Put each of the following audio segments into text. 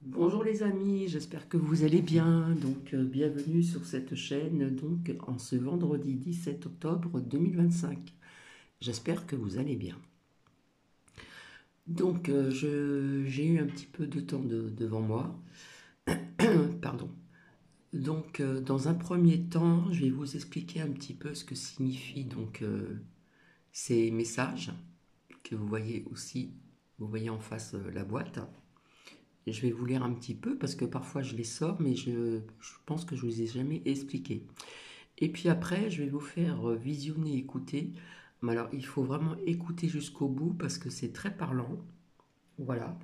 Bonjour les amis, j'espère que vous allez bien. Bienvenue sur cette chaîne en ce vendredi 17 octobre 2025. J'espère que vous allez bien. J'ai eu un petit peu de temps devant moi. Pardon. Dans un premier temps, je vais vous expliquer un petit peu ce que signifient ces messages que vous voyez aussi. Vous voyez en face la boîte. Et je vais vous lire un petit peu parce que parfois je les sors, mais je pense que je ne vous ai jamais expliqué. Et puis après, je vais vous faire visionner, écouter. Mais alors, il faut vraiment écouter jusqu'au bout parce que c'est très parlant. Voilà.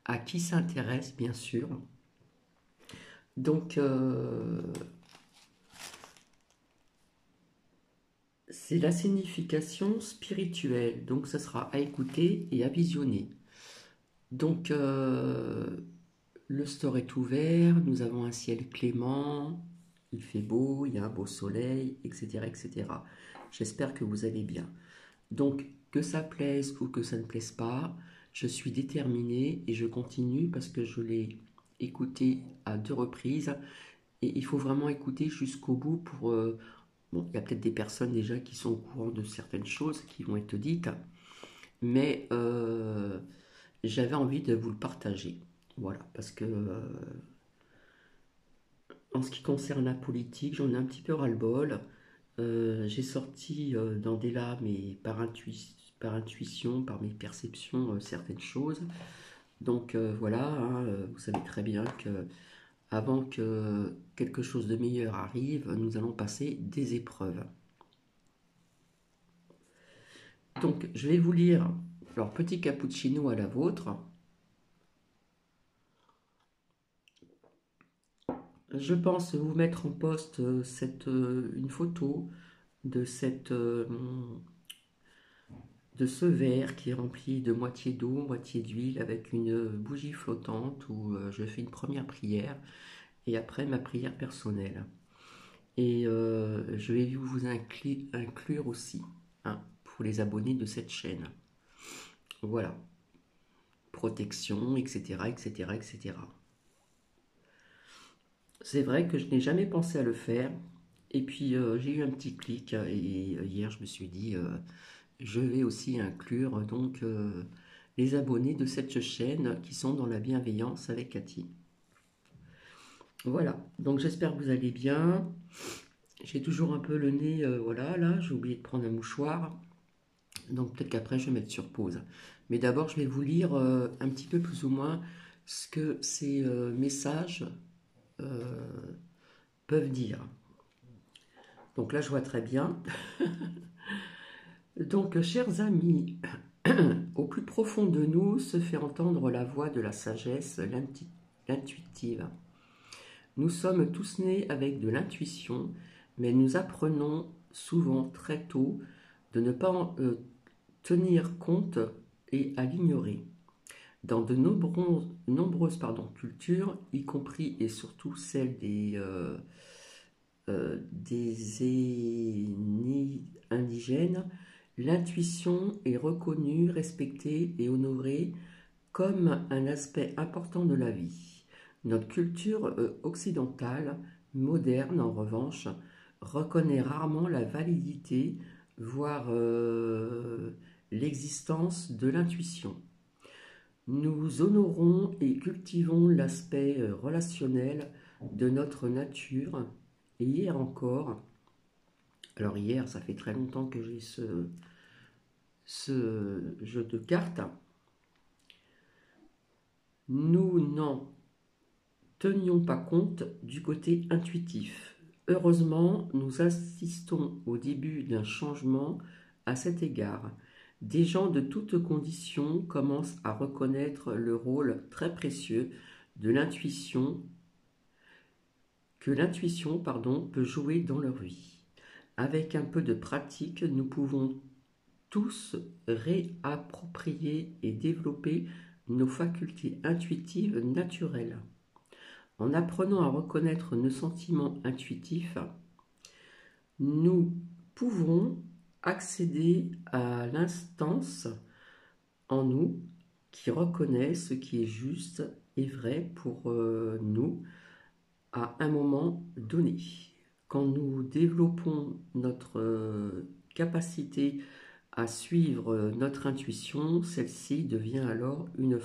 À qui s'intéresse, bien sûr. Donc, euh, c'est la signification spirituelle. Donc, ça sera à écouter et à visionner. Donc, euh, le store est ouvert. Nous avons un ciel clément. Il fait beau, il y a un beau soleil, etc., etc. J'espère que vous allez bien. Donc, que ça plaise ou que ça ne plaise pas, je suis déterminée et je continue parce que je l'ai écouté à deux reprises et il faut vraiment écouter jusqu'au bout bon, il y a peut-être des personnes déjà qui sont au courant de certaines choses qui vont être dites, mais j'avais envie de vous le partager. Voilà, parce que en ce qui concerne la politique, j'en ai un petit peu ras-le-bol. J'ai sorti dans des lames et par intuition, par mes perceptions, certaines choses. Voilà, hein, vous savez très bien que avant que quelque chose de meilleur arrive, nous allons passer des épreuves. Donc je vais vous lire, alors petit cappuccino à la vôtre. Je pense vous mettre en poste une photo de de ce verre qui est rempli de moitié d'eau, moitié d'huile avec une bougie flottante où je fais une première prière et après ma prière personnelle. Je vais inclure aussi, hein, pour les abonnés de cette chaîne. Voilà, protection, etc., etc., etc. C'est vrai que je n'ai jamais pensé à le faire. Et puis j'ai eu un petit clic et hier je me suis dit je vais aussi inclure les abonnés de cette chaîne qui sont dans la bienveillance avec Cathy. Voilà, donc j'espère que vous allez bien. J'ai toujours un peu le nez, voilà, là, j'ai oublié de prendre un mouchoir. Donc peut-être qu'après je vais mettre sur pause. Mais d'abord je vais vous lire un petit peu plus ou moins ce que ces messages euh, peuvent dire. Donc là je vois très bien. Chers amis, au plus profond de nous se fait entendre la voix de la sagesse, l'intuitive. Nous sommes tous nés avec de l'intuition, mais nous apprenons souvent très tôt de ne pas en tenir compte et à l'ignorer. Dans de nombreuses cultures, y compris et surtout celles des indigènes, l'intuition est reconnue, respectée et honorée comme un aspect important de la vie. Notre culture occidentale, moderne en revanche, reconnaît rarement la validité, voire l'existence de l'intuition. Nous honorons et cultivons l'aspect relationnel de notre nature. Et hier encore, alors hier, ça fait très longtemps que j'ai ce jeu de cartes, nous n'en tenions pas compte du côté intuitif. Heureusement, nous assistons au début d'un changement à cet égard. Des gens de toutes conditions commencent à reconnaître le rôle très précieux de l'intuition peut jouer dans leur vie. Avec un peu de pratique, nous pouvons tous réapproprier et développer nos facultés intuitives naturelles. En apprenant à reconnaître nos sentiments intuitifs, nous pouvons accéder à l'instance en nous qui reconnaît ce qui est juste est vrai pour nous à un moment donné. Quand nous développons notre capacité à suivre notre intuition, celle-ci devient alors une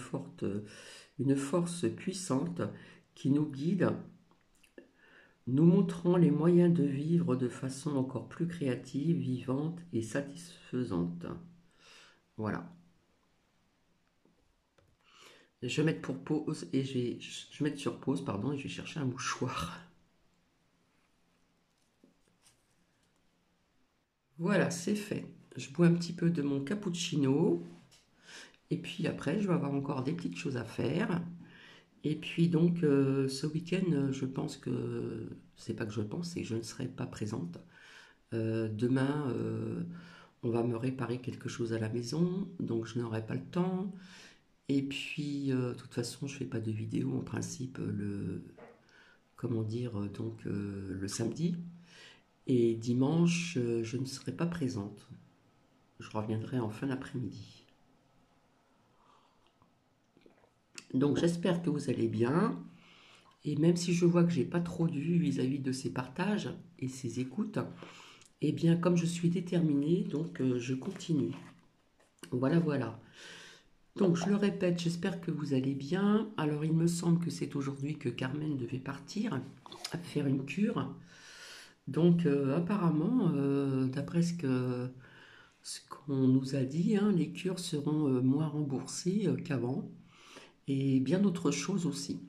force puissante qui nous guide, nous montrant les moyens de vivre de façon encore plus créative, vivante et satisfaisante. Voilà. Je vais mettre pour pause et je vais mettre sur pause, pardon, et je vais chercher un mouchoir. Voilà, c'est fait. Je bois un petit peu de mon cappuccino. Et puis après, je vais avoir encore des petites choses à faire. Et puis donc, ce week-end, je pense que... C'est pas que je pense, c'est que je ne serai pas présente. Demain, on va me réparer quelque chose à la maison, donc je n'aurai pas le temps. Et puis, de toute façon, je fais pas de vidéo en principe comment dire, le samedi. Et dimanche, je ne serai pas présente. Je reviendrai en fin d'après-midi. Donc j'espère que vous allez bien. Et même si je vois que j'ai pas trop de vues vis-à-vis de ces partages et ces écoutes, eh bien comme je suis déterminée, donc je continue. Voilà, voilà. Donc je le répète, j'espère que vous allez bien. Alors il me semble que c'est aujourd'hui que Carmen devait partir faire une cure. Donc apparemment, d'après ce qu'on nous a dit, hein, les cures seront moins remboursées qu'avant et bien d'autres choses aussi.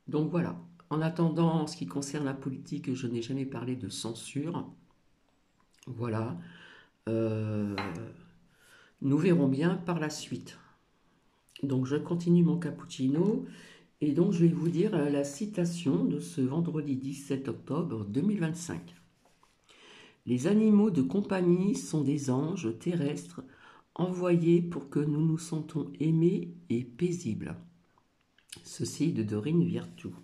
Donc voilà. En attendant, en ce qui concerne la politique, je n'ai jamais parlé de censure. Voilà. Euh, nous verrons bien par la suite. Donc je continue mon cappuccino et donc je vais vous dire la citation de ce vendredi 17 octobre 2025. Les animaux de compagnie sont des anges terrestres envoyés pour que nous nous sentons aimés et paisibles. Ceci de Dorine Virtue.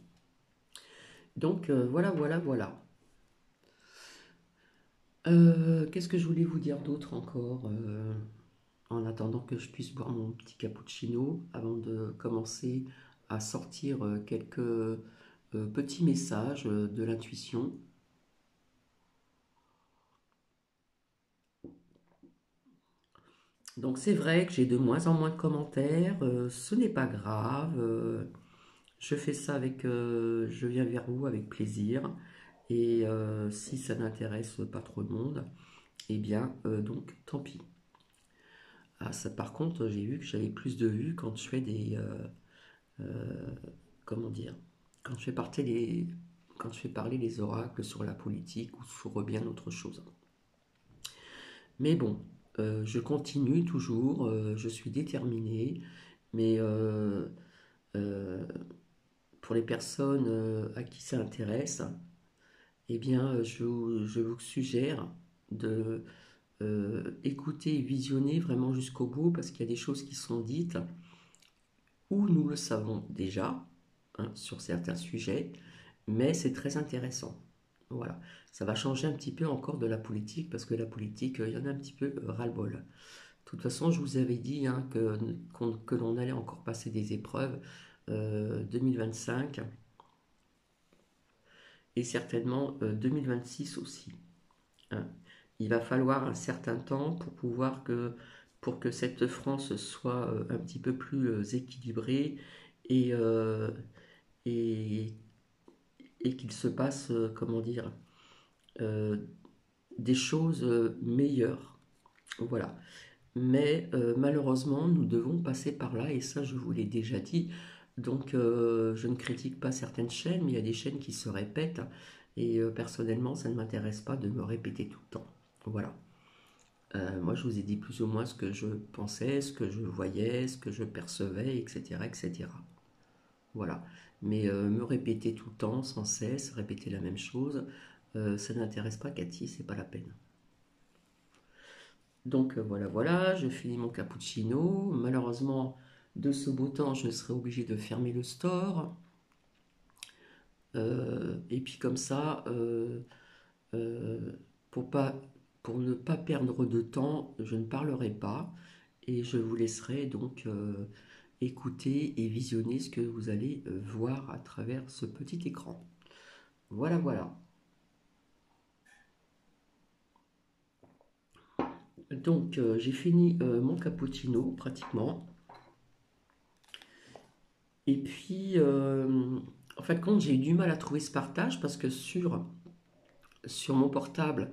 Donc voilà, voilà, voilà. Qu'est-ce que je voulais vous dire d'autre encore en attendant que je puisse boire mon petit cappuccino avant de commencer à sortir quelques petits messages de l'intuition. Donc c'est vrai que j'ai de moins en moins de commentaires, ce n'est pas grave, je fais ça avec, je viens vers vous avec plaisir et si ça n'intéresse pas trop de monde, eh bien donc tant pis. Ah, ça, par contre, j'ai vu que j'avais plus de vues quand je fais euh, comment dire, quand je fais quand je fais parler les oracles sur la politique ou sur bien autre chose. Mais bon, je continue toujours, je suis déterminée, mais euh, pour les personnes à qui ça intéresse, eh bien, je vous suggère de écouter et visionner vraiment jusqu'au bout parce qu'il y a des choses qui sont dites où nous le savons déjà hein, sur certains sujets, mais c'est très intéressant. Voilà, ça va changer un petit peu encore de la politique parce que la politique, il y en a un petit peu ras-le-bol. De toute façon, je vous avais dit hein, que l'on allait encore passer des épreuves 2025 et certainement 2026 aussi. Hein. Il va falloir un certain temps pour que cette France soit un petit peu plus équilibrée et, et, et qu'il se passe, comment dire, euh, des choses meilleures. Voilà. Mais malheureusement, nous devons passer par là, et ça, je vous l'ai déjà dit. Donc, je ne critique pas certaines chaînes, mais il y a des chaînes qui se répètent, et personnellement, ça ne m'intéresse pas de me répéter tout le temps. Voilà. Moi, je vous ai dit plus ou moins ce que je pensais, ce que je voyais, ce que je percevais, etc., etc. Voilà. Mais me répéter tout le temps, sans cesse, répéter la même chose, ça n'intéresse pas Cathy, c'est pas la peine. Donc voilà, voilà, je finis mon cappuccino. Malheureusement, de ce beau temps, je serai obligé de fermer le store. Et puis comme ça, euh, pour pas, pour ne pas perdre de temps, je ne parlerai pas et je vous laisserai donc écouter et visionner ce que vous allez voir à travers ce petit écran. Voilà, voilà. Donc j'ai fini mon cappuccino pratiquement. Et puis, en fait, quand j'ai eu du mal à trouver ce partage, parce que sur mon portable,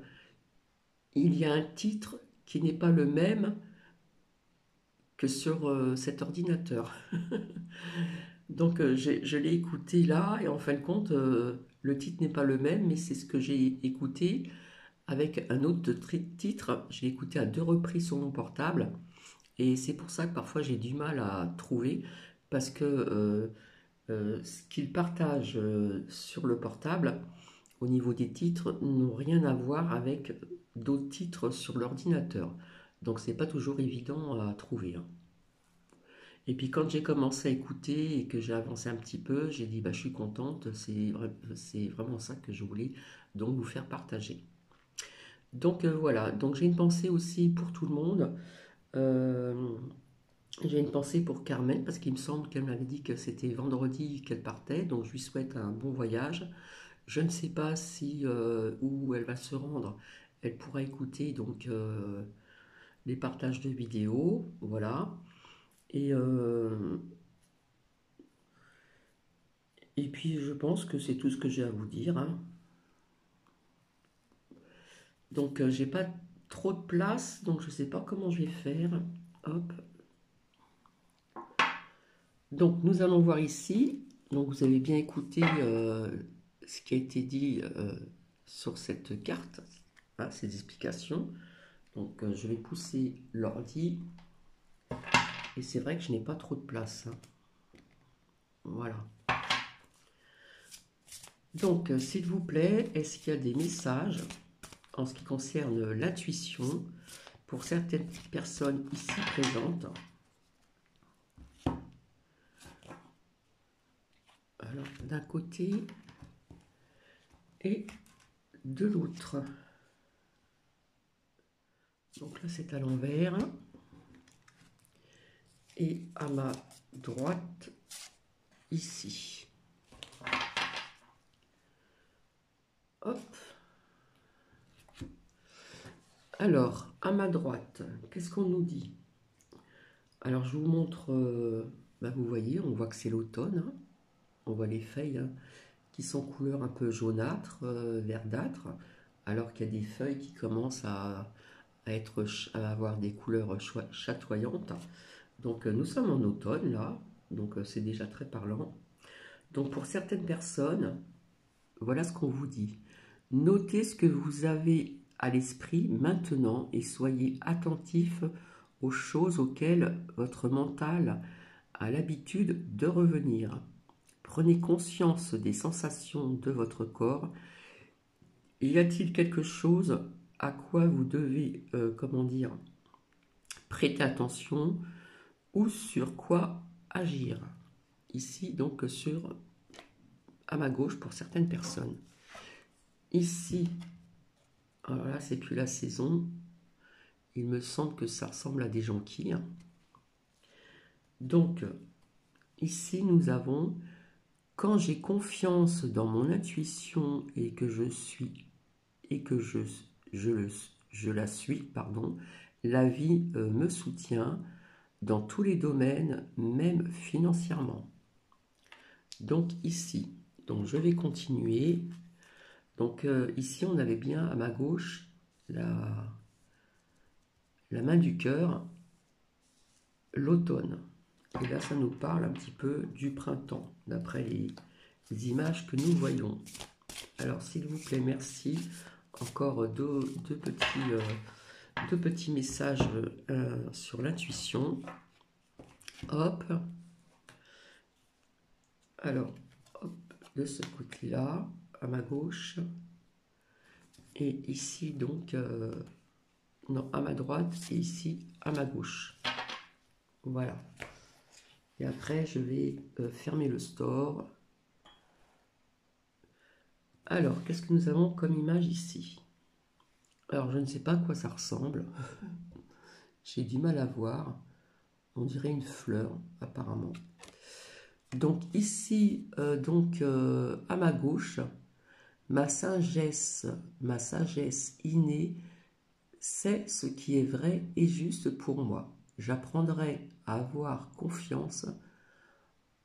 il y a un titre qui n'est pas le même que sur cet ordinateur. Donc je l'ai écouté là, et en fin de compte, le titre n'est pas le même, mais c'est ce que j'ai écouté avec un autre titre. J'ai écouté à 2 reprises sur mon portable, et c'est pour ça que parfois j'ai du mal à trouver, parce que ce qu'ils partagent sur le portable, au niveau des titres, n'ont rien à voir avec d'autres titres sur l'ordinateur. Donc c'est pas toujours évident à trouver, hein. Et puis quand j'ai commencé à écouter et que j'ai avancé un petit peu, j'ai dit bah, je suis contente, c'est vraiment ça que je voulais donc vous faire partager. Donc voilà, donc j'ai une pensée aussi pour tout le monde. Euh, j'ai une pensée pour Carmen parce qu'il me semble qu'elle m'avait dit que c'était vendredi qu'elle partait, donc je lui souhaite un bon voyage. Je ne sais pas si où elle va se rendre, elle pourra écouter donc les partages de vidéos, voilà. Et, euh, et puis je pense que c'est tout ce que j'ai à vous dire, hein. Donc j'ai pas trop de place, donc je sais pas comment je vais faire. Hop. Donc nous allons voir ici. Donc vous avez bien écouté ce qui a été dit sur cette carte, hein, ces explications. Donc je vais pousser l'ordi. Et c'est vrai que je n'ai pas trop de place, hein. Voilà. Donc s'il vous plaît, est-ce qu'il y a des messages en ce qui concerne l'intuition pour certaines personnes ici présentes? Alors d'un côté et de l'autre. Donc là c'est à l'envers. Et à ma droite, ici. Hop. Alors, à ma droite, qu'est-ce qu'on nous dit? Alors, je vous montre, bah, vous voyez, on voit que c'est l'automne, hein. On voit les feuilles, hein, qui sont couleur un peu jaunâtre, verdâtre, alors qu'il y a des feuilles qui commencent à avoir des couleurs chatoyantes. Donc, nous sommes en automne, là, donc c'est déjà très parlant. Donc, pour certaines personnes, voilà ce qu'on vous dit. Notez ce que vous avez à l'esprit maintenant et soyez attentif aux choses auxquelles votre mental a l'habitude de revenir. Prenez conscience des sensations de votre corps. Y a-t-il quelque chose à quoi vous devez, comment dire, prêter attention ou sur quoi agir? Ici, donc, à ma gauche pour certaines personnes. Ici, alors là, c'est plus la saison. Il me semble que ça ressemble à des jonquilles, hein. Donc, ici, nous avons quand j'ai confiance dans mon intuition et que je la suis, pardon, la vie me soutient dans tous les domaines, même financièrement. Donc ici, donc je vais continuer. Donc ici, on avait bien à ma gauche la main du cœur, l'automne. Et là, ça nous parle un petit peu du printemps, d'après les images que nous voyons. Alors, s'il vous plaît, merci. Encore deux petits messages sur l'intuition. Hop. Alors, hop, de ce côté-là, à ma gauche. Et ici, donc, non, à ma droite, et ici, à ma gauche. Voilà. Et après, je vais fermer le store. Alors, qu'est-ce que nous avons comme image ici? Alors, je ne sais pas à quoi ça ressemble. J'ai du mal à voir. On dirait une fleur, apparemment. Donc ici, à ma gauche, ma sagesse innée, c'est ce qui est vrai et juste pour moi. J'apprendrai à avoir confiance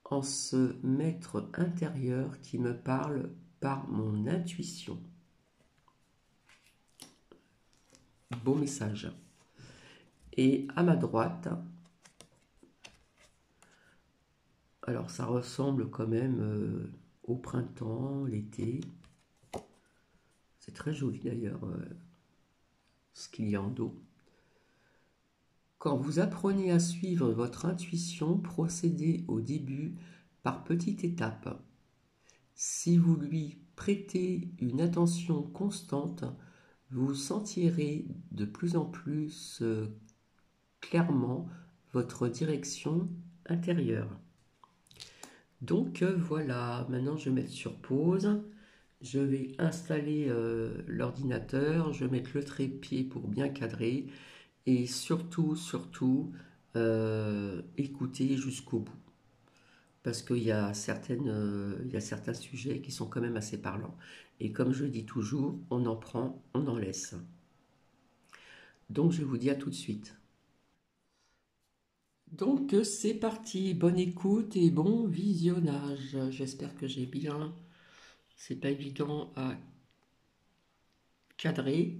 en ce maître intérieur qui me parle par mon intuition. Beau message. Et à ma droite, alors ça ressemble quand même au printemps, l'été. C'est très joli d'ailleurs ce qu'il y a en dos. Quand vous apprenez à suivre votre intuition, procédez au début par petites étapes. Si vous lui prêtez une attention constante, vous sentirez de plus en plus clairement votre direction intérieure. Donc voilà, maintenant je vais mettre sur pause. Je vais installer l'ordinateur, je vais mettre le trépied pour bien cadrer et surtout, écouter jusqu'au bout. Parce qu'il y a il y a certains sujets qui sont quand même assez parlants. Et comme je dis toujours, on en prend, on en laisse. Donc je vous dis à tout de suite. Donc c'est parti, bonne écoute et bon visionnage. J'espère que j'ai bien. C'est pas évident à cadrer.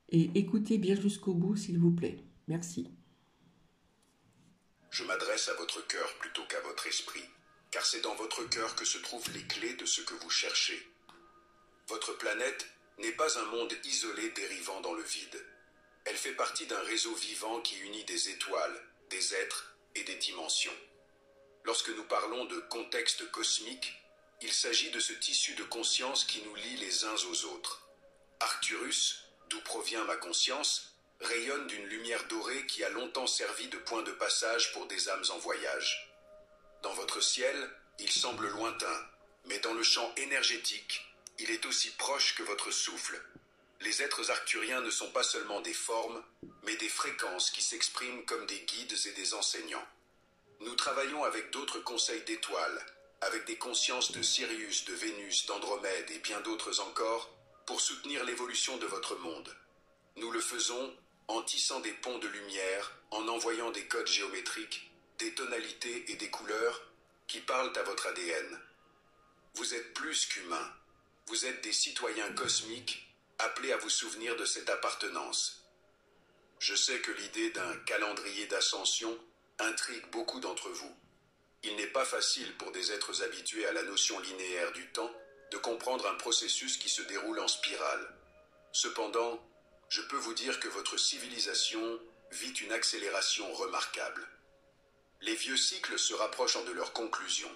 Et écoutez bien jusqu'au bout, s'il vous plaît. Merci. Je m'adresse à votre cœur plutôt qu'à votre esprit, car c'est dans votre cœur que se trouvent les clés de ce que vous cherchez. Votre planète n'est pas un monde isolé dérivant dans le vide. Elle fait partie d'un réseau vivant qui unit des étoiles, des êtres et des dimensions. Lorsque nous parlons de contexte cosmique, il s'agit de ce tissu de conscience qui nous lie les uns aux autres. Arcturus, d'où provient ma conscience, rayonne d'une lumière dorée qui a longtemps servi de point de passage pour des âmes en voyage. Dans votre ciel, il semble lointain, mais dans le champ énergétique, il est aussi proche que votre souffle. Les êtres arcturiens ne sont pas seulement des formes, mais des fréquences qui s'expriment comme des guides et des enseignants. Nous travaillons avec d'autres conseils d'étoiles, avec des consciences de Sirius, de Vénus, d'Andromède et bien d'autres encore, pour soutenir l'évolution de votre monde. Nous le faisons en tissant des ponts de lumière, en envoyant des codes géométriques, des tonalités et des couleurs qui parlent à votre ADN. Vous êtes plus qu'humains. Vous êtes des citoyens cosmiques appelés à vous souvenir de cette appartenance. Je sais que l'idée d'un calendrier d'ascension intrigue beaucoup d'entre vous. Il n'est pas facile pour des êtres habitués à la notion linéaire du temps de comprendre un processus qui se déroule en spirale. Cependant, je peux vous dire que votre civilisation vit une accélération remarquable. Les vieux cycles se rapprochent de leur conclusion,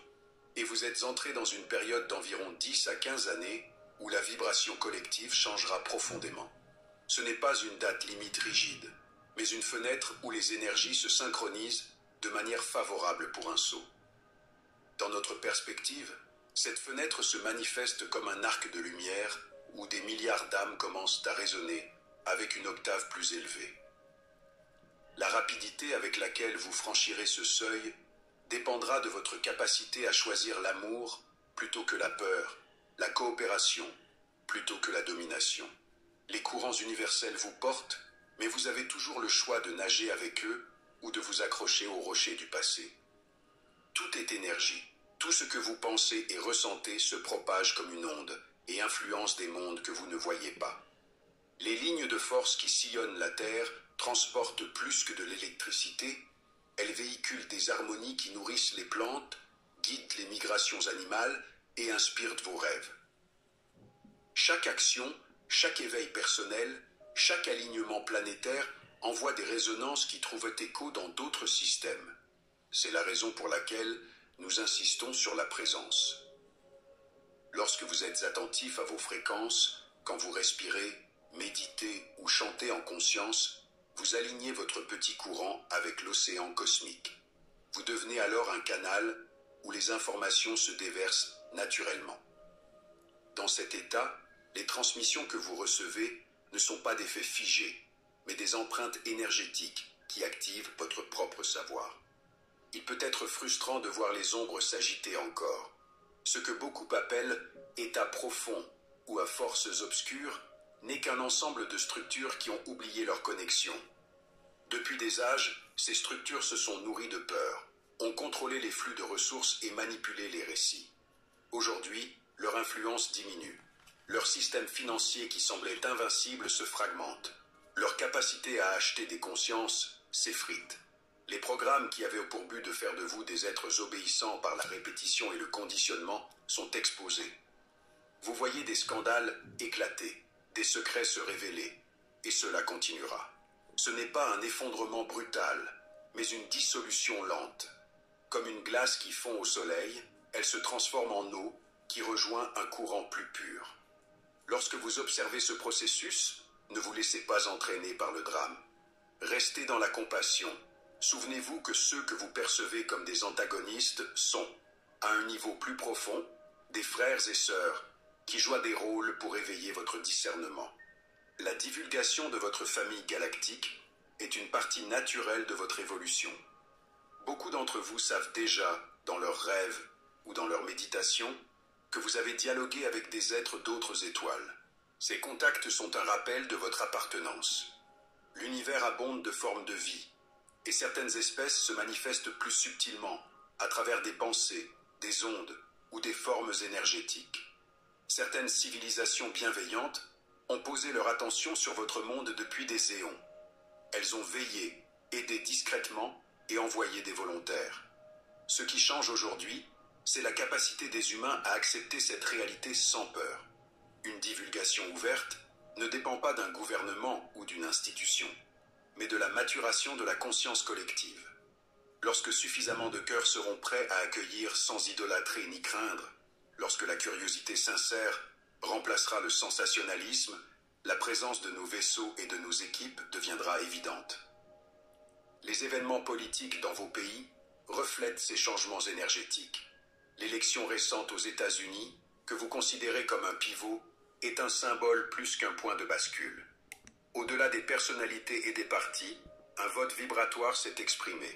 et vous êtes entrés dans une période d'environ 10 à 15 années où la vibration collective changera profondément. Ce n'est pas une date limite rigide, mais une fenêtre où les énergies se synchronisent de manière favorable pour un saut. Dans notre perspective, cette fenêtre se manifeste comme un arc de lumière où des milliards d'âmes commencent à résonner avec une octave plus élevée. La rapidité avec laquelle vous franchirez ce seuil dépendra de votre capacité à choisir l'amour plutôt que la peur, la coopération plutôt que la domination. Les courants universels vous portent, mais vous avez toujours le choix de nager avec eux ou de vous accrocher aux rochers du passé. Tout est énergie. Tout ce que vous pensez et ressentez se propage comme une onde et influence des mondes que vous ne voyez pas. Les lignes de force qui sillonnent la Terre transportent plus que de l'électricité. Elles véhiculent des harmonies qui nourrissent les plantes, guident les migrations animales et inspirent vos rêves. Chaque action, chaque éveil personnel, chaque alignement planétaire envoie des résonances qui trouvent écho dans d'autres systèmes. C'est la raison pour laquelle nous insistons sur la présence. Lorsque vous êtes attentif à vos fréquences, quand vous respirez, méditez ou chantez en conscience, vous alignez votre petit courant avec l'océan cosmique. Vous devenez alors un canal où les informations se déversent naturellement. Dans cet état, les transmissions que vous recevez ne sont pas des faits figés, mais des empreintes énergétiques qui activent votre propre savoir. Il peut être frustrant de voir les ombres s'agiter encore. Ce que beaucoup appellent état profond ou à forces obscures n'est qu'un ensemble de structures qui ont oublié leur connexion. Depuis des âges, ces structures se sont nourries de peur, ont contrôlé les flux de ressources et manipulé les récits. Aujourd'hui, leur influence diminue. Leur système financier qui semblait invincible se fragmente. Leur capacité à acheter des consciences s'effrite. Les programmes qui avaient pour but de faire de vous des êtres obéissants par la répétition et le conditionnement sont exposés. Vous voyez des scandales éclater, des secrets se révéler, et cela continuera. Ce n'est pas un effondrement brutal, mais une dissolution lente. Comme une glace qui fond au soleil, elle se transforme en eau qui rejoint un courant plus pur. Lorsque vous observez ce processus, ne vous laissez pas entraîner par le drame. Restez dans la compassion. Souvenez-vous que ceux que vous percevez comme des antagonistes sont, à un niveau plus profond, des frères et sœurs qui jouent des rôles pour éveiller votre discernement. La divulgation de votre famille galactique est une partie naturelle de votre évolution. Beaucoup d'entre vous savent déjà, dans leurs rêves ou dans leur méditation, que vous avez dialogué avec des êtres d'autres étoiles. Ces contacts sont un rappel de votre appartenance. L'univers abonde de formes de vie, et certaines espèces se manifestent plus subtilement, à travers des pensées, des ondes ou des formes énergétiques. Certaines civilisations bienveillantes ont posé leur attention sur votre monde depuis des éons. Elles ont veillé, aidé discrètement et envoyé des volontaires. Ce qui change aujourd'hui, c'est la capacité des humains à accepter cette réalité sans peur. Une divulgation ouverte ne dépend pas d'un gouvernement ou d'une institution, mais de la maturation de la conscience collective. Lorsque suffisamment de cœurs seront prêts à accueillir sans idolâtrer ni craindre, lorsque la curiosité sincère remplacera le sensationnalisme, la présence de nos vaisseaux et de nos équipes deviendra évidente. Les événements politiques dans vos pays reflètent ces changements énergétiques. L'élection récente aux États-Unis, que vous considérez comme un pivot, est un symbole plus qu'un point de bascule. Au-delà des personnalités et des partis, un vote vibratoire s'est exprimé.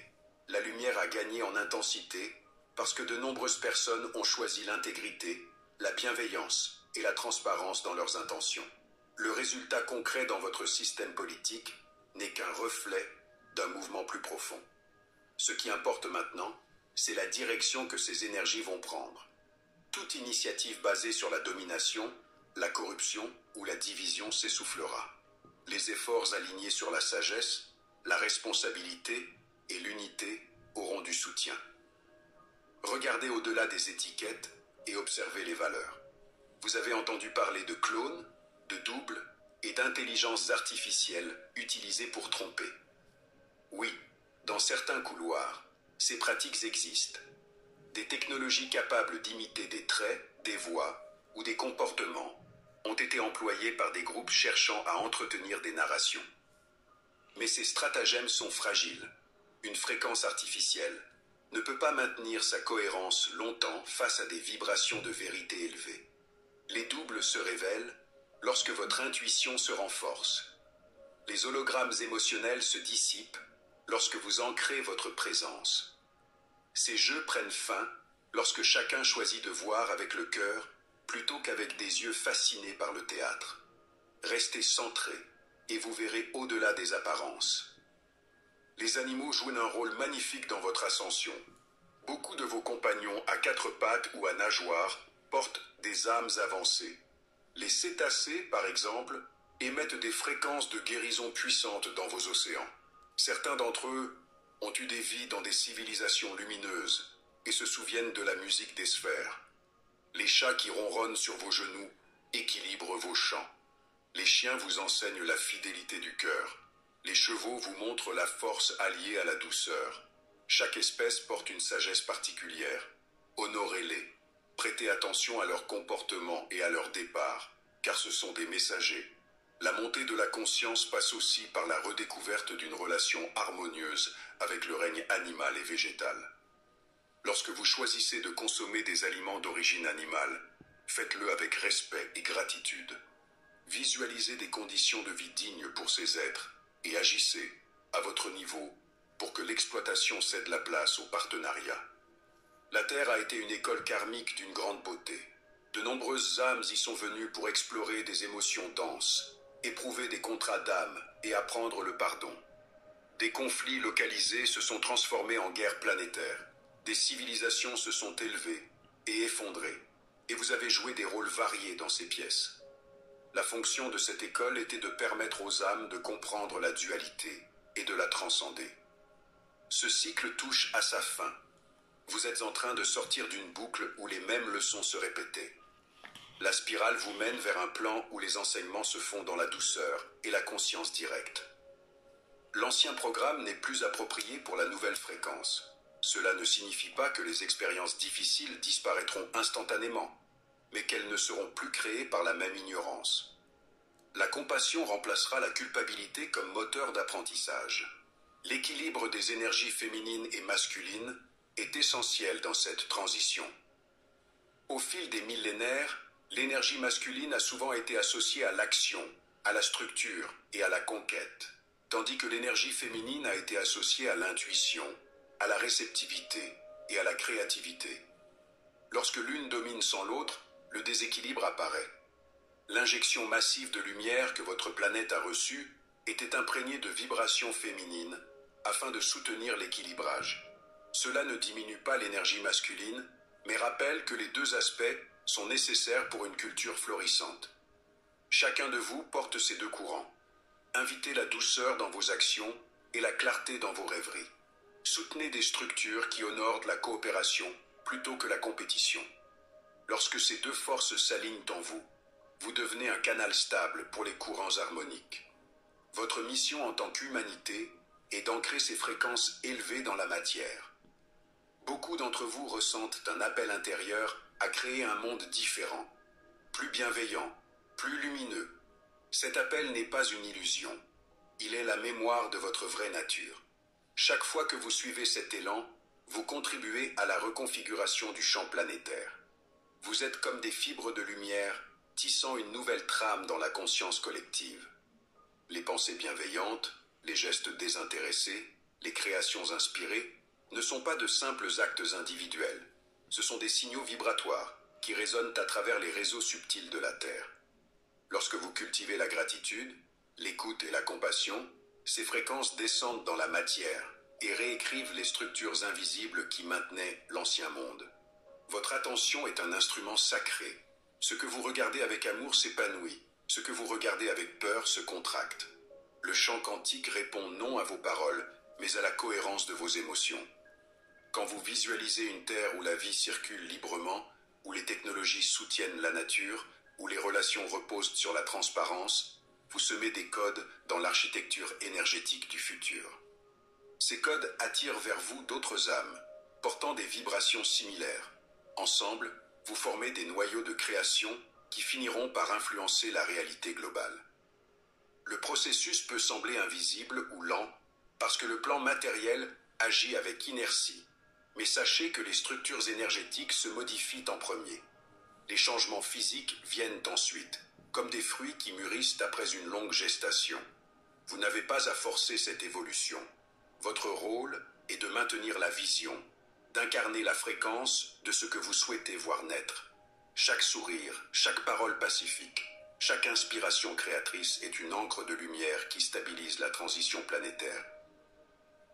La lumière a gagné en intensité parce que de nombreuses personnes ont choisi l'intégrité, la bienveillance et la transparence dans leurs intentions. Le résultat concret dans votre système politique n'est qu'un reflet d'un mouvement plus profond. Ce qui importe maintenant, c'est la direction que ces énergies vont prendre. Toute initiative basée sur la domination, la corruption ou la division s'essoufflera. Les efforts alignés sur la sagesse, la responsabilité et l'unité auront du soutien. Regardez au-delà des étiquettes et observez les valeurs. Vous avez entendu parler de clones, de doubles et d'intelligences artificielles utilisées pour tromper. Oui, dans certains couloirs, ces pratiques existent. Des technologies capables d'imiter des traits, des voix ou des comportements ont été employées par des groupes cherchant à entretenir des narrations. Mais ces stratagèmes sont fragiles. Une fréquence artificielle ne peut pas maintenir sa cohérence longtemps face à des vibrations de vérité élevées. Les doubles se révèlent lorsque votre intuition se renforce. Les hologrammes émotionnels se dissipent lorsque vous ancrez votre présence. Ces jeux prennent fin lorsque chacun choisit de voir avec le cœur plutôt qu'avec des yeux fascinés par le théâtre. Restez centré et vous verrez au-delà des apparences. Les animaux jouent un rôle magnifique dans votre ascension. Beaucoup de vos compagnons à quatre pattes ou à nageoires portent des âmes avancées. Les cétacés, par exemple, émettent des fréquences de guérison puissantes dans vos océans. Certains d'entre eux ont eu des vies dans des civilisations lumineuses et se souviennent de la musique des sphères. Les chats qui ronronnent sur vos genoux équilibrent vos chants. Les chiens vous enseignent la fidélité du cœur. Les chevaux vous montrent la force alliée à la douceur. Chaque espèce porte une sagesse particulière. Honorez-les. Prêtez attention à leur comportement et à leur départ, car ce sont des messagers. La montée de la conscience passe aussi par la redécouverte d'une relation harmonieuse avec le règne animal et végétal. Lorsque vous choisissez de consommer des aliments d'origine animale, faites-le avec respect et gratitude. Visualisez des conditions de vie dignes pour ces êtres et agissez, à votre niveau, pour que l'exploitation cède la place au partenariat. La Terre a été une école karmique d'une grande beauté. De nombreuses âmes y sont venues pour explorer des émotions denses, éprouver des contrats d'âme et apprendre le pardon. Des conflits localisés se sont transformés en guerres planétaires. Des civilisations se sont élevées et effondrées, et vous avez joué des rôles variés dans ces pièces. La fonction de cette école était de permettre aux âmes de comprendre la dualité et de la transcender. Ce cycle touche à sa fin. Vous êtes en train de sortir d'une boucle où les mêmes leçons se répétaient. La spirale vous mène vers un plan où les enseignements se font dans la douceur et la conscience directe. L'ancien programme n'est plus approprié pour la nouvelle fréquence. Cela ne signifie pas que les expériences difficiles disparaîtront instantanément, mais qu'elles ne seront plus créées par la même ignorance. La compassion remplacera la culpabilité comme moteur d'apprentissage. L'équilibre des énergies féminines et masculines est essentiel dans cette transition. Au fil des millénaires, l'énergie masculine a souvent été associée à l'action, à la structure et à la conquête, tandis que l'énergie féminine a été associée à l'intuition, à la réceptivité et à la créativité. Lorsque l'une domine sans l'autre, le déséquilibre apparaît. L'injection massive de lumière que votre planète a reçue était imprégnée de vibrations féminines afin de soutenir l'équilibrage. Cela ne diminue pas l'énergie masculine, mais rappelle que les deux aspects sont nécessaires pour une culture florissante. Chacun de vous porte ces deux courants. Invitez la douceur dans vos actions et la clarté dans vos rêveries. Soutenez des structures qui honorent la coopération plutôt que la compétition. Lorsque ces deux forces s'alignent en vous, vous devenez un canal stable pour les courants harmoniques. Votre mission en tant qu'humanité est d'ancrer ces fréquences élevées dans la matière. Beaucoup d'entre vous ressentent un appel intérieur à créer un monde différent, plus bienveillant, plus lumineux. Cet appel n'est pas une illusion, il est la mémoire de votre vraie nature. Chaque fois que vous suivez cet élan, vous contribuez à la reconfiguration du champ planétaire. Vous êtes comme des fibres de lumière tissant une nouvelle trame dans la conscience collective. Les pensées bienveillantes, les gestes désintéressés, les créations inspirées ne sont pas de simples actes individuels. Ce sont des signaux vibratoires qui résonnent à travers les réseaux subtils de la Terre. Lorsque vous cultivez la gratitude, l'écoute et la compassion, ces fréquences descendent dans la matière et réécrivent les structures invisibles qui maintenaient l'ancien monde. Votre attention est un instrument sacré. Ce que vous regardez avec amour s'épanouit. Ce que vous regardez avec peur se contracte. Le chant quantique répond non à vos paroles, mais à la cohérence de vos émotions. Quand vous visualisez une Terre où la vie circule librement, où les technologies soutiennent la nature, où les relations reposent sur la transparence, vous semez des codes dans l'architecture énergétique du futur. Ces codes attirent vers vous d'autres âmes, portant des vibrations similaires. Ensemble, vous formez des noyaux de création qui finiront par influencer la réalité globale. Le processus peut sembler invisible ou lent parce que le plan matériel agit avec inertie, mais sachez que les structures énergétiques se modifient en premier. Les changements physiques viennent ensuite, comme des fruits qui mûrissent après une longue gestation. Vous n'avez pas à forcer cette évolution. Votre rôle est de maintenir la vision, d'incarner la fréquence de ce que vous souhaitez voir naître. Chaque sourire, chaque parole pacifique, chaque inspiration créatrice est une encre de lumière qui stabilise la transition planétaire.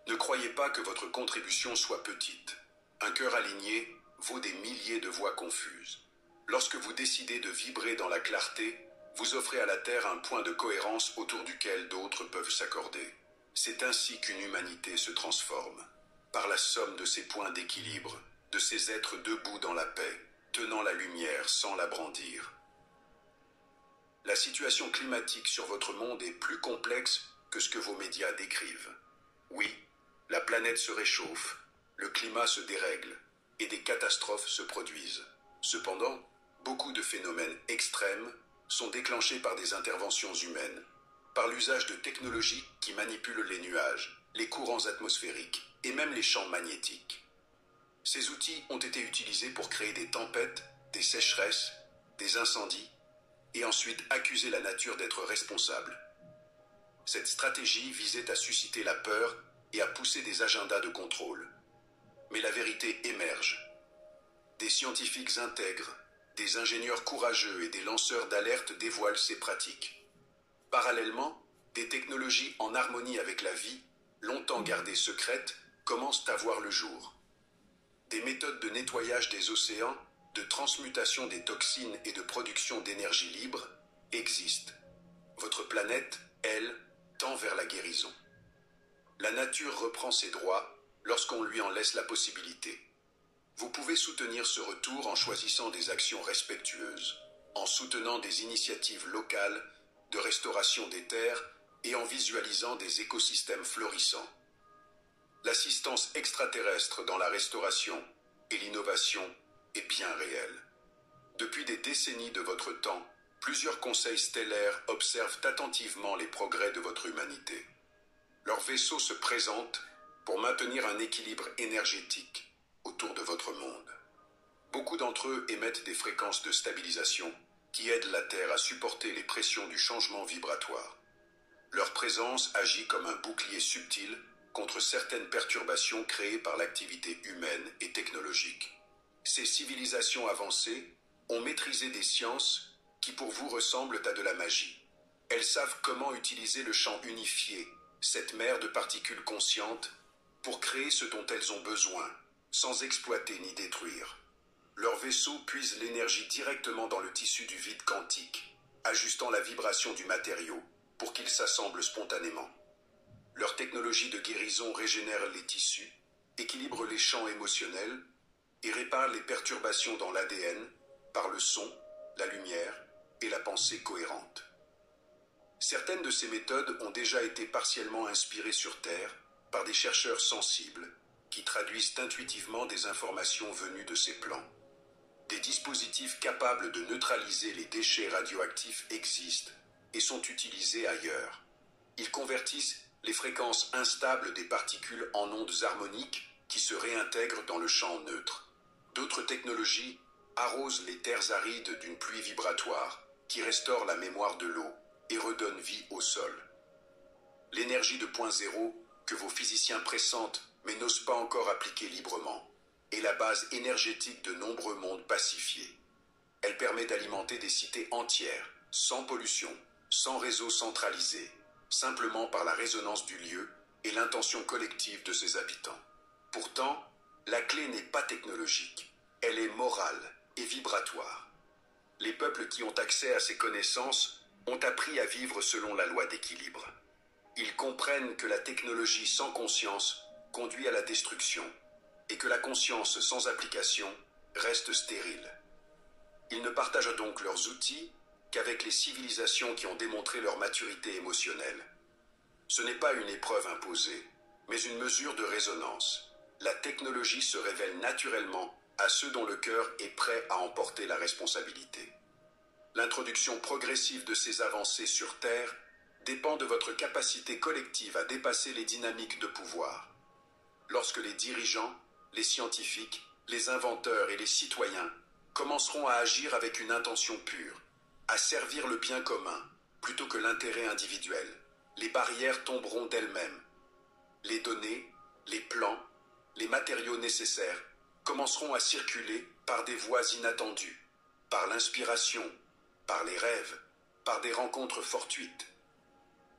Ne croyez pas que votre contribution soit petite. Un cœur aligné vaut des milliers de voix confuses. Lorsque vous décidez de vibrer dans la clarté, vous offrez à la Terre un point de cohérence autour duquel d'autres peuvent s'accorder. C'est ainsi qu'une humanité se transforme. Par la somme de ces points d'équilibre, de ces êtres debout dans la paix, tenant la lumière sans la brandir. La situation climatique sur votre monde est plus complexe que ce que vos médias décrivent. Oui, la planète se réchauffe, le climat se dérègle et des catastrophes se produisent. Cependant, beaucoup de phénomènes extrêmes sont déclenchés par des interventions humaines, par l'usage de technologies qui manipulent les nuages, les courants atmosphériques et même les champs magnétiques. Ces outils ont été utilisés pour créer des tempêtes, des sécheresses, des incendies et ensuite accuser la nature d'être responsable. Cette stratégie visait à susciter la peur et à pousser des agendas de contrôle. Mais la vérité émerge. Des scientifiques intègres, des ingénieurs courageux et des lanceurs d'alerte dévoilent ces pratiques. Parallèlement, des technologies en harmonie avec la vie, longtemps gardées secrètes, commencent à voir le jour. Des méthodes de nettoyage des océans, de transmutation des toxines et de production d'énergie libre existent. Votre planète, elle, tend vers la guérison. La nature reprend ses droits lorsqu'on lui en laisse la possibilité. Vous pouvez soutenir ce retour en choisissant des actions respectueuses, en soutenant des initiatives locales de restauration des terres et en visualisant des écosystèmes florissants. L'assistance extraterrestre dans la restauration et l'innovation est bien réelle. Depuis des décennies de votre temps, plusieurs conseils stellaires observent attentivement les progrès de votre humanité. Leurs vaisseaux se présentent pour maintenir un équilibre énergétique autour de votre monde. Beaucoup d'entre eux émettent des fréquences de stabilisation qui aident la Terre à supporter les pressions du changement vibratoire. Leur présence agit comme un bouclier subtil contre certaines perturbations créées par l'activité humaine et technologique. Ces civilisations avancées ont maîtrisé des sciences qui pour vous ressemblent à de la magie. Elles savent comment utiliser le champ unifié, cette mer de particules conscientes, pour créer ce dont elles ont besoin, sans exploiter ni détruire. Leurs vaisseaux puisent l'énergie directement dans le tissu du vide quantique, ajustant la vibration du matériau pour qu'il s'assemble spontanément. Leur technologie de guérison régénère les tissus, équilibre les champs émotionnels et répare les perturbations dans l'ADN par le son, la lumière et la pensée cohérente. Certaines de ces méthodes ont déjà été partiellement inspirées sur Terre par des chercheurs sensibles qui traduisent intuitivement des informations venues de ces plans. Des dispositifs capables de neutraliser les déchets radioactifs existent et sont utilisés ailleurs. Ils convertissent les fréquences instables des particules en ondes harmoniques qui se réintègrent dans le champ neutre. D'autres technologies arrosent les terres arides d'une pluie vibratoire qui restaure la mémoire de l'eau et redonne vie au sol. L'énergie de point zéro que vos physiciens pressentent mais n'osent pas encore appliquer librement est la base énergétique de nombreux mondes pacifiés. Elle permet d'alimenter des cités entières, sans pollution, sans réseau centralisé, simplement par la résonance du lieu et l'intention collective de ses habitants. Pourtant, la clé n'est pas technologique, elle est morale et vibratoire. Les peuples qui ont accès à ces connaissances ont appris à vivre selon la loi d'équilibre. Ils comprennent que la technologie sans conscience conduit à la destruction et que la conscience sans application reste stérile. Ils ne partagent donc leurs outils qu'avec les civilisations qui ont démontré leur maturité émotionnelle. Ce n'est pas une épreuve imposée, mais une mesure de résonance. La technologie se révèle naturellement à ceux dont le cœur est prêt à emporter la responsabilité. L'introduction progressive de ces avancées sur Terre dépend de votre capacité collective à dépasser les dynamiques de pouvoir. Lorsque les dirigeants, les scientifiques, les inventeurs et les citoyens commenceront à agir avec une intention pure, à servir le bien commun plutôt que l'intérêt individuel, les barrières tomberont d'elles-mêmes. Les données, les plans, les matériaux nécessaires commenceront à circuler par des voies inattendues, par l'inspiration, par les rêves, par des rencontres fortuites.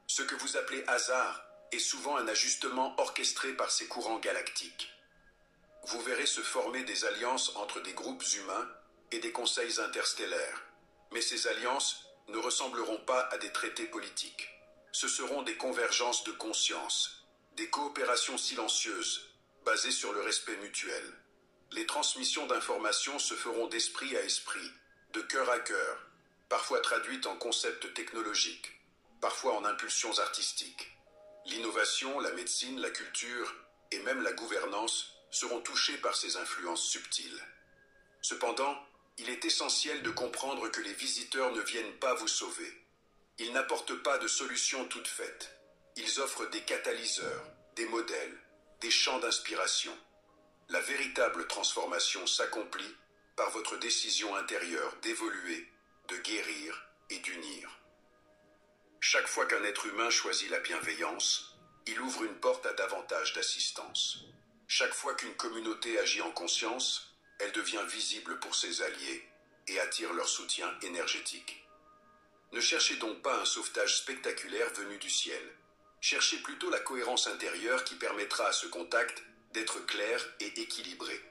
Ce que vous appelez hasard est souvent un ajustement orchestré par ces courants galactiques. Vous verrez se former des alliances entre des groupes humains et des conseils interstellaires. Mais ces alliances ne ressembleront pas à des traités politiques. Ce seront des convergences de conscience, des coopérations silencieuses, basées sur le respect mutuel. Les transmissions d'informations se feront d'esprit à esprit, de cœur à cœur, parfois traduites en concepts technologiques, parfois en impulsions artistiques. L'innovation, la médecine, la culture et même la gouvernance seront touchés par ces influences subtiles. Cependant, il est essentiel de comprendre que les visiteurs ne viennent pas vous sauver. Ils n'apportent pas de solutions toutes faites. Ils offrent des catalyseurs, des modèles, des champs d'inspiration. La véritable transformation s'accomplit par votre décision intérieure d'évoluer, de guérir et d'unir. Chaque fois qu'un être humain choisit la bienveillance, il ouvre une porte à davantage d'assistance. Chaque fois qu'une communauté agit en conscience, elle devient visible pour ses alliés et attire leur soutien énergétique. Ne cherchez donc pas un sauvetage spectaculaire venu du ciel. Cherchez plutôt la cohérence intérieure qui permettra à ce contact d'être clair et équilibré.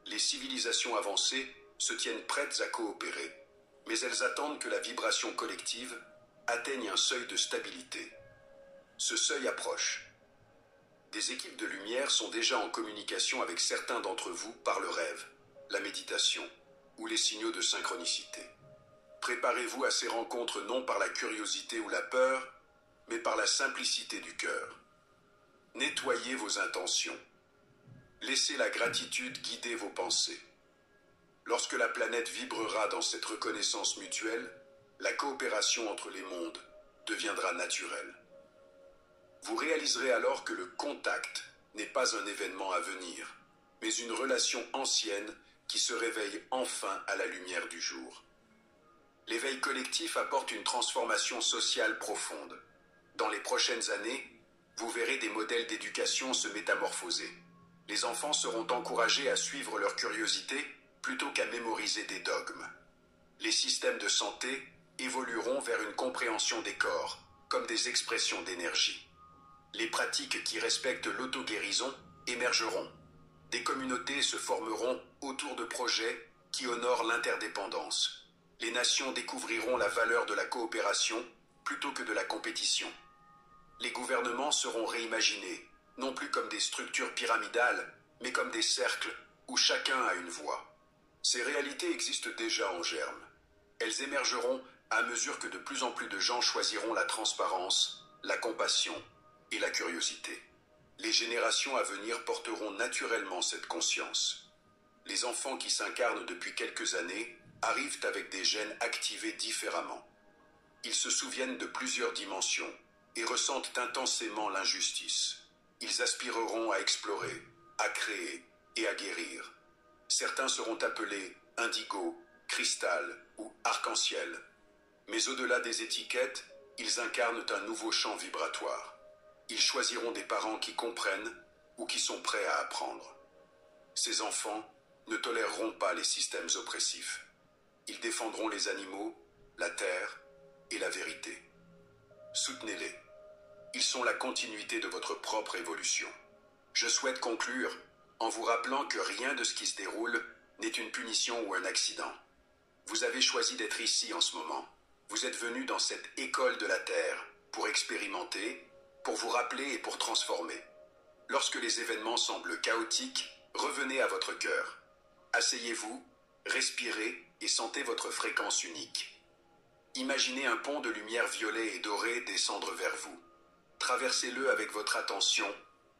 Les civilisations avancées se tiennent prêtes à coopérer, mais elles attendent que la vibration collective atteigne un seuil de stabilité. Ce seuil approche. Des équipes de lumière sont déjà en communication avec certains d'entre vous par le rêve, la méditation ou les signaux de synchronicité. Préparez-vous à ces rencontres non par la curiosité ou la peur, mais par la simplicité du cœur. Nettoyez vos intentions. Laissez la gratitude guider vos pensées. Lorsque la planète vibrera dans cette reconnaissance mutuelle, la coopération entre les mondes deviendra naturelle. Vous réaliserez alors que le contact n'est pas un événement à venir, mais une relation ancienne qui se réveille enfin à la lumière du jour. L'éveil collectif apporte une transformation sociale profonde. Dans les prochaines années, vous verrez des modèles d'éducation se métamorphoser. Les enfants seront encouragés à suivre leur curiosité plutôt qu'à mémoriser des dogmes. Les systèmes de santé évolueront vers une compréhension des corps, comme des expressions d'énergie. Les pratiques qui respectent l'auto-guérison émergeront. Des communautés se formeront autour de projets qui honorent l'interdépendance. Les nations découvriront la valeur de la coopération plutôt que de la compétition. Les gouvernements seront réimaginés, non plus comme des structures pyramidales, mais comme des cercles où chacun a une voix. Ces réalités existent déjà en germe. Elles émergeront à mesure que de plus en plus de gens choisiront la transparence, la compassion et la curiosité. Les générations à venir porteront naturellement cette conscience. Les enfants qui s'incarnent depuis quelques années arrivent avec des gènes activés différemment. Ils se souviennent de plusieurs dimensions et ressentent intensément l'injustice. Ils aspireront à explorer, à créer et à guérir. Certains seront appelés indigo, cristal ou arc-en-ciel. Mais au-delà des étiquettes, ils incarnent un nouveau champ vibratoire. Ils choisiront des parents qui comprennent ou qui sont prêts à apprendre. Ces enfants ne toléreront pas les systèmes oppressifs. Ils défendront les animaux, la terre et la vérité. Soutenez-les. Ils sont la continuité de votre propre évolution. Je souhaite conclure en vous rappelant que rien de ce qui se déroule n'est une punition ou un accident. Vous avez choisi d'être ici en ce moment. Vous êtes venu dans cette école de la Terre pour expérimenter, pour vous rappeler et pour transformer. Lorsque les événements semblent chaotiques, revenez à votre cœur. Asseyez-vous, respirez et sentez votre fréquence unique. Imaginez un pont de lumière violet et dorée descendre vers vous. Traversez-le avec votre attention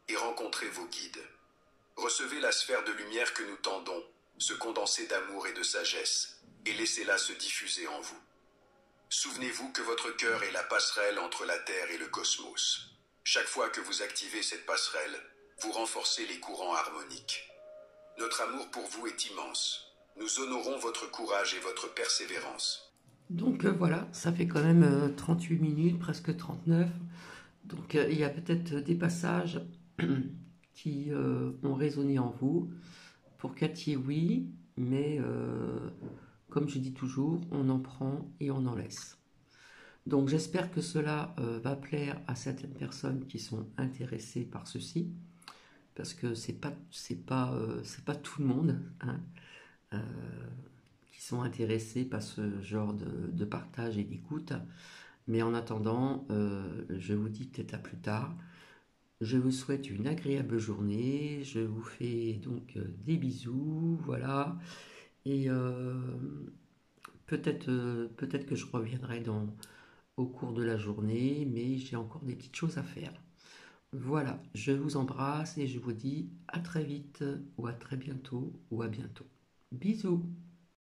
et rencontrez vos guides. Recevez la sphère de lumière que nous tendons, ce condensé d'amour et de sagesse, et laissez-la se diffuser en vous. Souvenez-vous que votre cœur est la passerelle entre la Terre et le cosmos. Chaque fois que vous activez cette passerelle, vous renforcez les courants harmoniques. Notre amour pour vous est immense. Nous honorons votre courage et votre persévérance. Donc voilà, ça fait quand même 38 minutes, presque 39. Donc il y a peut-être des passages qui ont résonné en vous. Pour Cathy, oui, mais comme je dis toujours, on en prend et on en laisse. Donc j'espère que cela va plaire à certaines personnes qui sont intéressées par ceci, parce que c'est pas tout le monde hein, qui sont intéressés par ce genre de partage et d'écoute. Mais en attendant, je vous dis peut-être à plus tard. Je vous souhaite une agréable journée. Je vous fais donc des bisous, voilà. Et peut-être que je reviendrai au cours de la journée, mais j'ai encore des petites choses à faire. Voilà, je vous embrasse et je vous dis à très vite ou à très bientôt ou à bientôt. Bisous!